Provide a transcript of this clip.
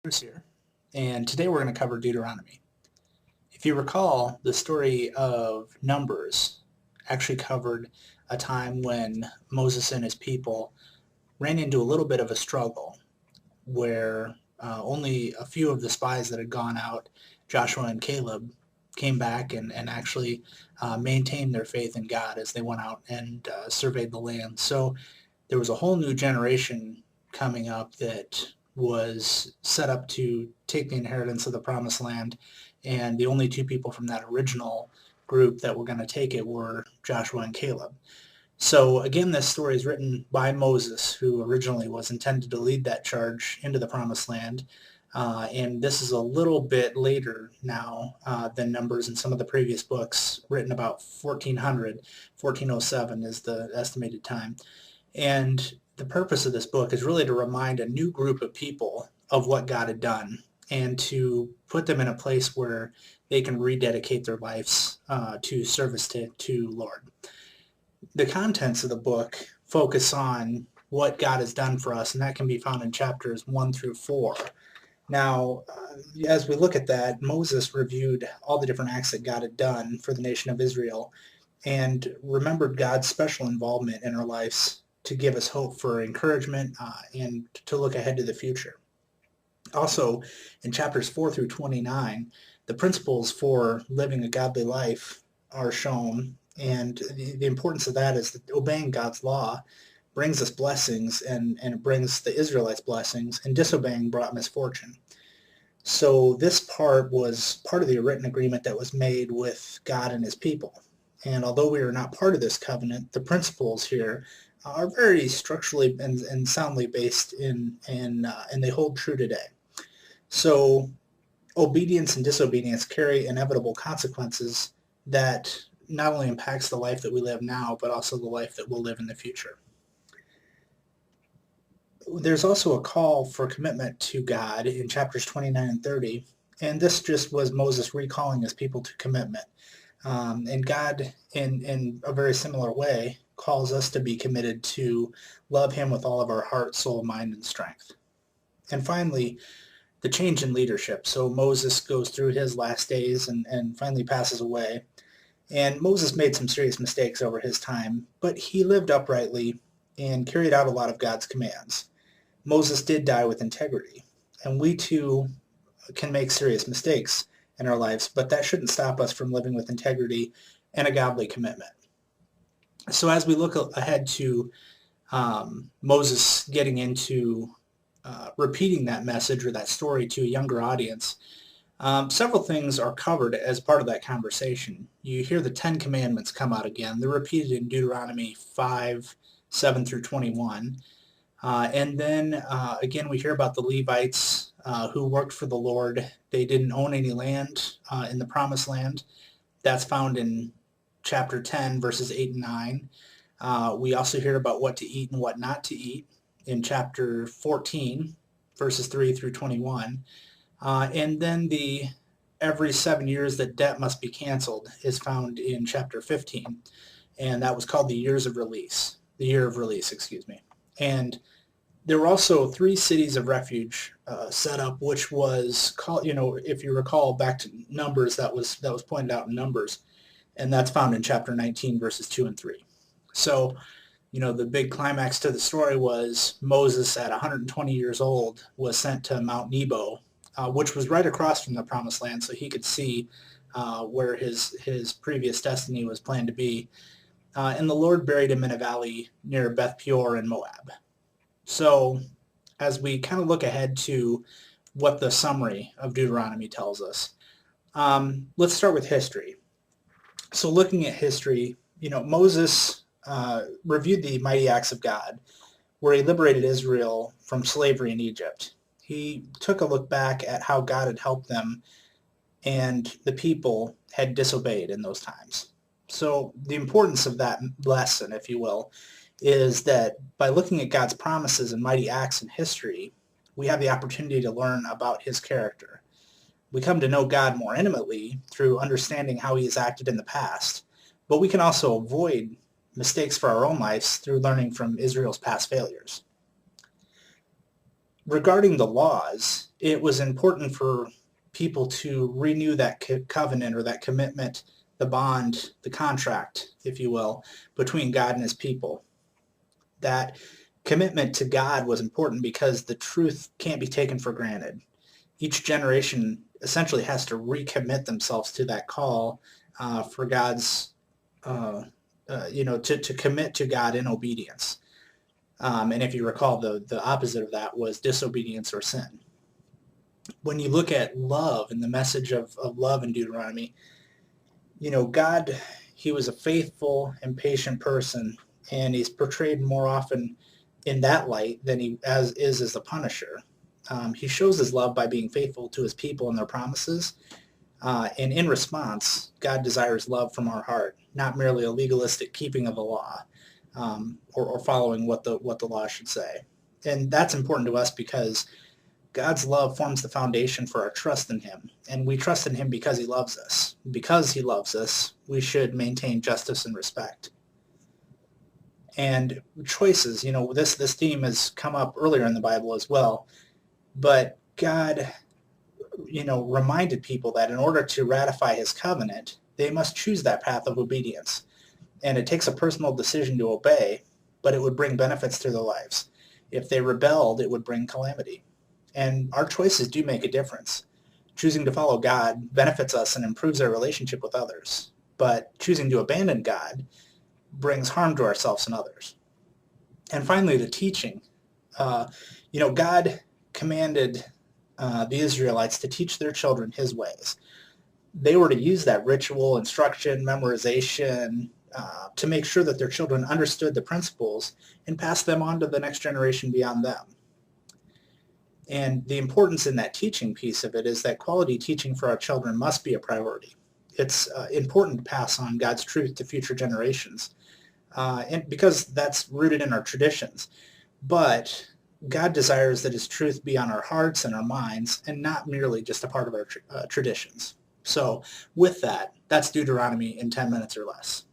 Bruce here, and today we're going to cover Deuteronomy. If you recall, the story of Numbers actually covered a time when Moses and his people ran into a little bit of a struggle where only a few of the spies that had gone out, Joshua and Caleb, came back and actually maintained their faith in God as they went out and surveyed the land. So there was a whole new generation coming up that was set up to take the inheritance of the promised land, and the only two people from that original group that were going to take it were Joshua and Caleb. So again, this story is written by Moses, who originally was intended to lead that charge into the promised land. And this is a little bit later now than Numbers and some of the previous books, written about 1400. 1407 is the estimated time. And the purpose of this book is really to remind a new group of people of what God had done and to put them in a place where they can rededicate their lives to service to Lord. The contents of the book focus on what God has done for us, and that can be found in chapters 1 through 4. Now, as we look at that, Moses reviewed all the different acts that God had done for the nation of Israel and remembered God's special involvement in our lives to give us hope for encouragement and to look ahead to the future. Also, in chapters 4 through 29, the principles for living a godly life are shown, and the importance of that is that obeying God's law brings us blessings, and it brings the Israelites blessings, and disobeying brought misfortune. So this part was part of the written agreement that was made with God and his people. And although we are not part of this covenant, the principles here are very structurally and soundly based and they hold true today. So obedience and disobedience carry inevitable consequences that not only impacts the life that we live now, but also the life that we'll live in the future. There's also a call for commitment to God in chapters 29 and 30, and this just was Moses recalling his people to commitment. And God, in a very similar way, calls us to be committed to love him with all of our heart, soul, mind, and strength. And finally, the change in leadership. So Moses goes through his last days and finally passes away. And Moses made some serious mistakes over his time, but he lived uprightly and carried out a lot of God's commands. Moses did die with integrity, and we too can make serious mistakes in our lives, but that shouldn't stop us from living with integrity and a godly commitment. So as we look ahead to Moses getting into repeating that message or that story to a younger audience, several things are covered as part of that conversation. You hear the Ten Commandments come out again. They're repeated in Deuteronomy 5, 7 through 21. And then again, we hear about the Levites who worked for the Lord. They didn't own any land in the Promised Land. That's found in chapter 10, verses 8 and 9. We also hear about what to eat and what not to eat in chapter 14, verses 3 through 21. And then the every 7 years that debt must be canceled is found in chapter 15. And that was called the year of release, excuse me. And there were also 3 cities of refuge set up, which was called, if you recall back to Numbers, that was pointed out in Numbers, and that's found in chapter 19, verses 2 and 3. So, the big climax to the story was Moses, at 120 years old, was sent to Mount Nebo, which was right across from the Promised Land, so he could see where his previous destiny was planned to be. And the Lord buried him in a valley near Beth Peor in Moab. So as we kind of look ahead to what the summary of Deuteronomy tells us, let's start with history. So looking at history, Moses reviewed the mighty acts of God, where he liberated Israel from slavery in Egypt. He took a look back at how God had helped them and the people had disobeyed in those times. So the importance of that lesson, if you will, is that by looking at God's promises and mighty acts in history, we have the opportunity to learn about his character. We come to know God more intimately through understanding how he has acted in the past, but we can also avoid mistakes for our own lives through learning from Israel's past failures. regarding the laws, it was important for people to renew that covenant or that commitment, the bond, the contract, if you will, between God and his people. That commitment to God was important because the truth can't be taken for granted. Each generation essentially has to recommit themselves to that call for God's, to commit to God in obedience. And if you recall, the opposite of that was disobedience or sin. When you look at love and the message of love in Deuteronomy, God, he was a faithful and patient person, and he's portrayed more often in that light than he as the punisher. He shows his love by being faithful to his people and their promises. And in response, God desires love from our heart, not merely a legalistic keeping of the law, or following what the law should say. And that's important to us because God's love forms the foundation for our trust in him. And we trust in him because he loves us. Because he loves us, we should maintain justice and respect. And choices, this theme has come up earlier in the Bible as well. But God, reminded people that in order to ratify his covenant, they must choose that path of obedience. And it takes a personal decision to obey, but it would bring benefits to their lives. If they rebelled, it would bring calamity. And our choices do make a difference. Choosing to follow God benefits us and improves our relationship with others. But choosing to abandon God brings harm to ourselves and others. And finally, the teaching. God commanded the Israelites to teach their children his ways. They were to use that ritual, instruction, memorization, to make sure that their children understood the principles and passed them on to the next generation beyond them. And the importance in that teaching piece of it is that quality teaching for our children must be a priority. It's important to pass on God's truth to future generations, and because that's rooted in our traditions. But God desires that his truth be on our hearts and our minds and not merely just a part of our traditions. So with that, that's Deuteronomy in 10 minutes or less.